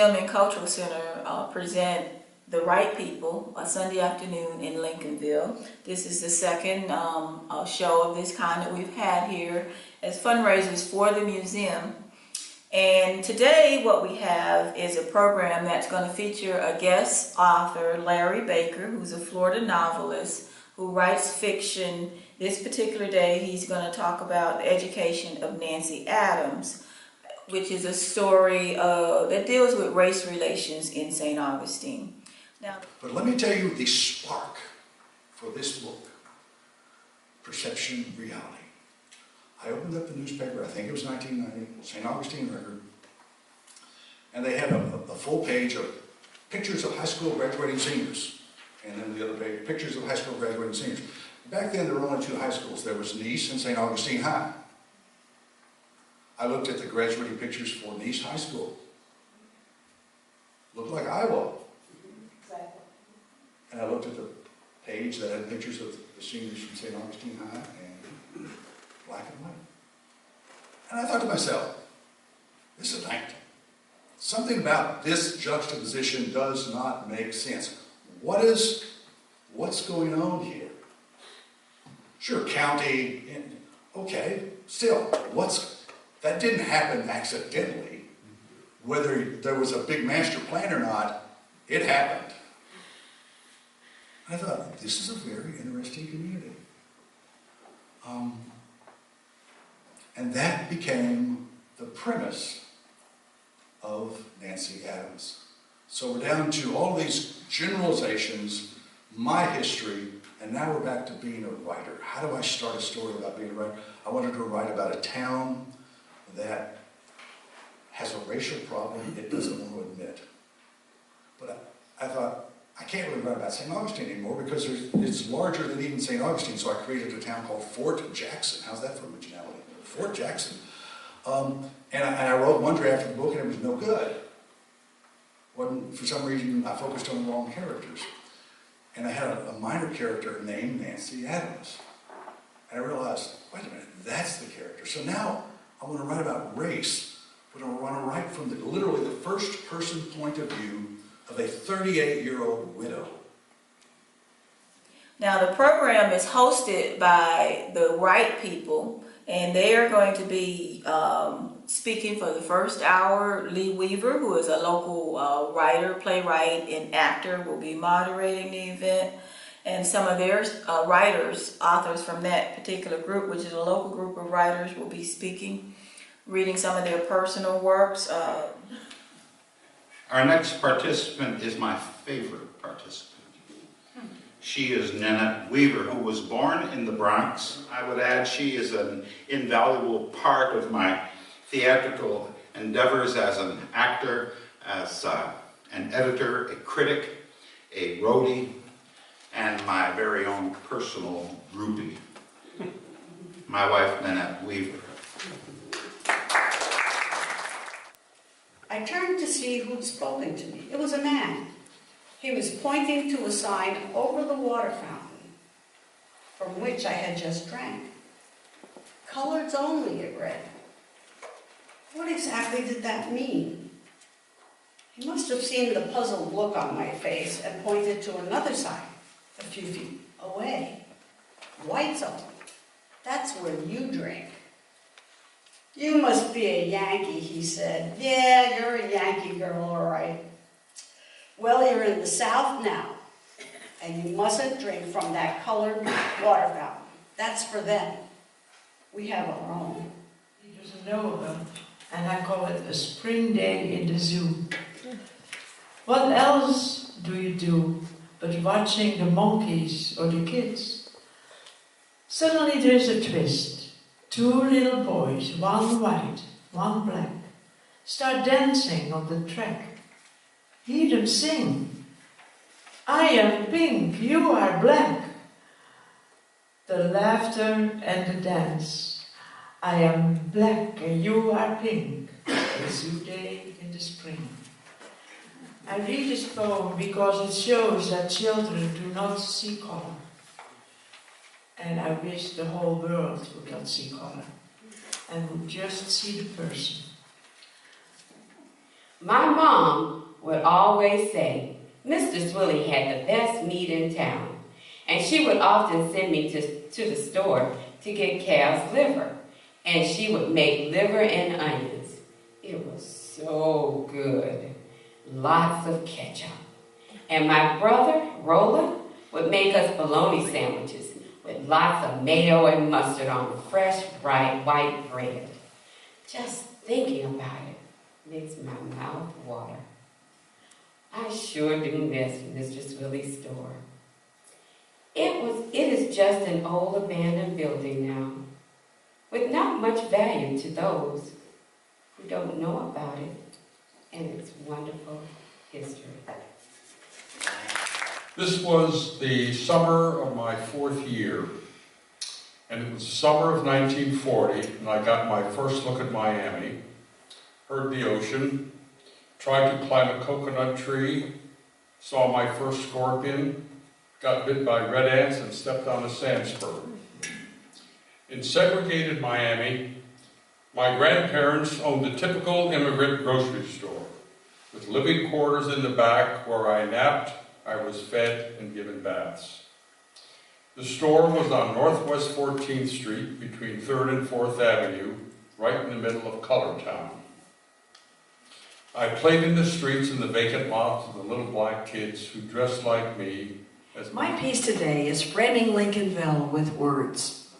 Museum and Cultural Center present The Right People, a Sunday afternoon in Lincolnville. This is the second show of this kind that we've had here as fundraisers for the museum. And today what we have is a program that's going to feature a guest author, Larry Baker, who's a Florida novelist who writes fiction. This particular day he's going to talk about the education of Nancy Adams, which is a story that deals with race relations in St. Augustine. Now, but let me tell you the spark for this book, Perception, Reality. I opened up the newspaper, I think it was 1990, St. Augustine Record, and they had a full page of pictures of high school graduating seniors, and then the other page, pictures of high school graduating seniors. Back then there were only two high schools. There was Nice and St. Augustine High. I looked at the graduating pictures for Nice High School. Looked like Iowa. exactly. And I looked at the page that had pictures of the seniors from St. Augustine High, and black and white. And I thought to myself, this is acting. Something about this juxtaposition does not make sense. What's going on here? Sure, county, okay, still, that didn't happen accidentally. Whether there was a big master plan or not, it happened. I thought, this is a very interesting community. And that became the premise of Nancy Adams. So we're down to all these generalizations, my history, and now we're back to being a writer. How do I start a story about being a writer? I wanted to write about a town that has a racial problem it doesn't want to admit. But I thought, I can't really write about St. Augustine anymore because it's larger than even St. Augustine, so I created a town called Fort Jackson. How's that for originality? Fort Jackson. And I wrote one draft of the book and it was no good. For some reason, I focused on the wrong characters. And I had a minor character named Nancy Adams. And I realized, wait a minute, that's the character. So now I want to write about race, but I want to write from literally the first person point of view of a 38-year-old widow. Now the program is hosted by the Right People, and they are going to be speaking for the first hour. Lee Weaver, who is a local writer, playwright, and actor, will be moderating the event. And some of their authors from that particular group, which is a local group of writers, will be speaking, reading some of their personal works. Our next participant is my favorite participant. She is Nanette Weaver, who was born in the Bronx. I would add she is an invaluable part of my theatrical endeavors as an actor, as an editor, a critic, a roadie, and my very own personal groupie. My wife, Nanette Weaver. I turned to see who'd spoken to me. It was a man. He was pointing to a sign over the water fountain, from which I had just drank. Coloreds only, it read. What exactly did that mean? He must have seen the puzzled look on my face and pointed to another sign a few feet away. White zone. That's where you drink. You must be a Yankee, he said. Yeah, you're a Yankee girl, all right. Well, you're in the South now, and you mustn't drink from that colored water fountain. That's for them. We have our own. He doesn't know about, and I call it a spring day in the zoo. What else do you do but watching the monkeys or the kids? Suddenly there's a twist. Two little boys, one white, one black, start dancing on the track. Hear them sing. I am pink, you are black. The laughter and the dance. I am black and you are pink. A zoo day in the spring. I read this poem because it shows that children do not see color. And I wish the whole world would not see color and would just see the person. My mom would always say, Mr. Swilly had the best meat in town, and she would often send me to the store to get calf's liver, and she would make liver and onions. It was so good. Lots of ketchup. And my brother, Roland, would make us bologna sandwiches with lots of mayo and mustard on fresh, bright, white bread. Just thinking about it makes my mouth water. I sure do miss Mr. Swilly's store. It is just an old abandoned building now, with not much value to those who don't know about it and its wonderful history. This was the summer of my 4th year, and it was the summer of 1940, and I got my first look at Miami, heard the ocean, tried to climb a coconut tree, saw my first scorpion, got bit by red ants, and stepped on a sand spur. In segregated Miami, my grandparents owned a typical immigrant grocery store, with living quarters in the back where I napped, I was fed and given baths. The store was on Northwest 14th Street between 3rd and 4th Avenue, right in the middle of Color Town. I played in the streets in the vacant lots with the little black kids who dressed like me. My piece today is framing Lincolnville with words.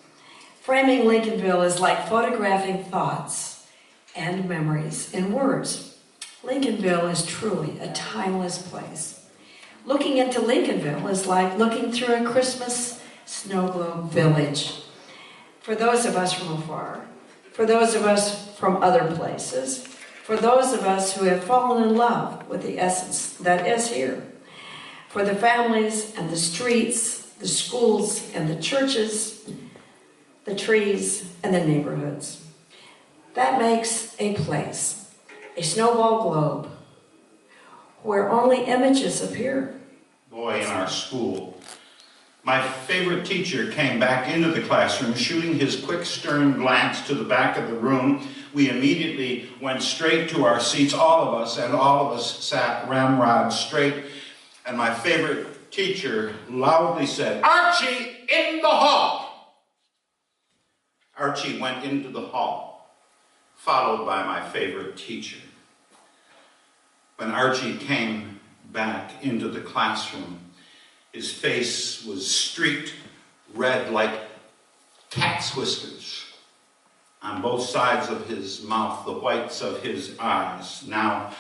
Framing Lincolnville is like photographing thoughts and memories in words. Lincolnville is truly a timeless place. Looking into Lincolnville is like looking through a Christmas snow globe village. For those of us from afar, for those of us from other places, for those of us who have fallen in love with the essence that is here, for the families and the streets, the schools and the churches, the trees and the neighborhoods. That makes a place, a snowball globe, where only images appear. Boy in our school. My favorite teacher came back into the classroom, shooting his quick, stern glance to the back of the room. We immediately went straight to our seats, all of us, and all of us sat ramrod straight. And my favorite teacher loudly said, "Archie, in the hall!" Archie went into the hall, followed by my favorite teacher. When Archie came back into the classroom, his face was streaked red like cat's whiskers. On both sides of his mouth, the whites of his eyes, now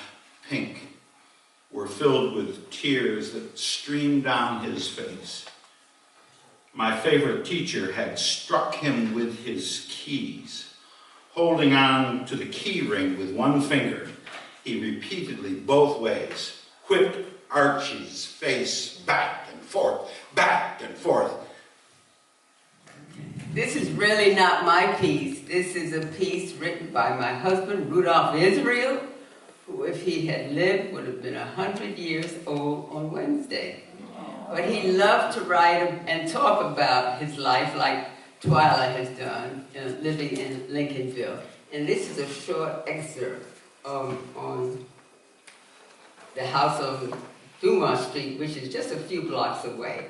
pink, were filled with tears that streamed down his face. My favorite teacher had struck him with his keys. Holding on to the key ring with one finger, he repeatedly, both ways, whipped Archie's face back and forth, back and forth. This is really not my piece. This is a piece written by my husband, Rudolph Israel, who, if he had lived, would have been 100 years old on Wednesday. But he loved to write and talk about his life like Twyla has done, living in Lincolnville. And this is a short excerpt on the house on Dumas Street, which is just a few blocks away.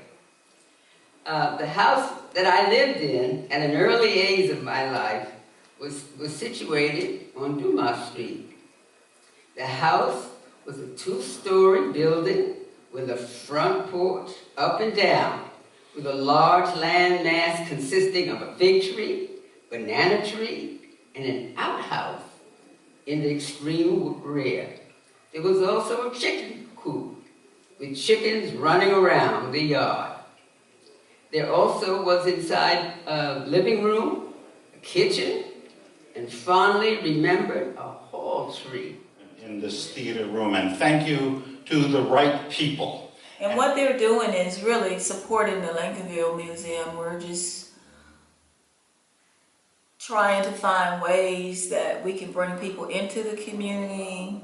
The house that I lived in at an early age of my life was situated on Dumas Street. The house was a 2-story building with a front porch up and down, with a large land mass consisting of a fig tree, banana tree, and an outhouse in the extreme rear. There was also a chicken coop with chickens running around the yard. There also was inside a living room, a kitchen, and fondly remembered a hall tree. In this theater room, and thank you to the right people. And what they're doing is really supporting the Lincolnville Museum. We're just trying to find ways that we can bring people into the community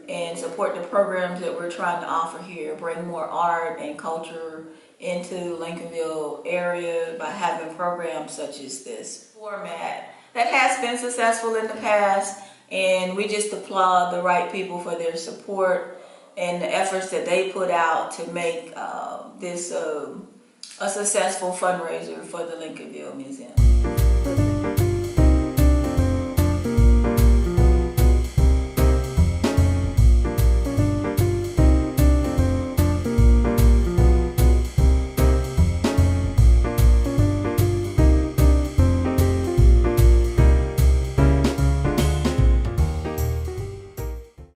and support the programs that we're trying to offer here, bring more art and culture into Lincolnville area by having programs such as this format that has been successful in the past, And we just applaud the right people for their support and the efforts that they put out to make this a successful fundraiser for the Lincolnville Museum.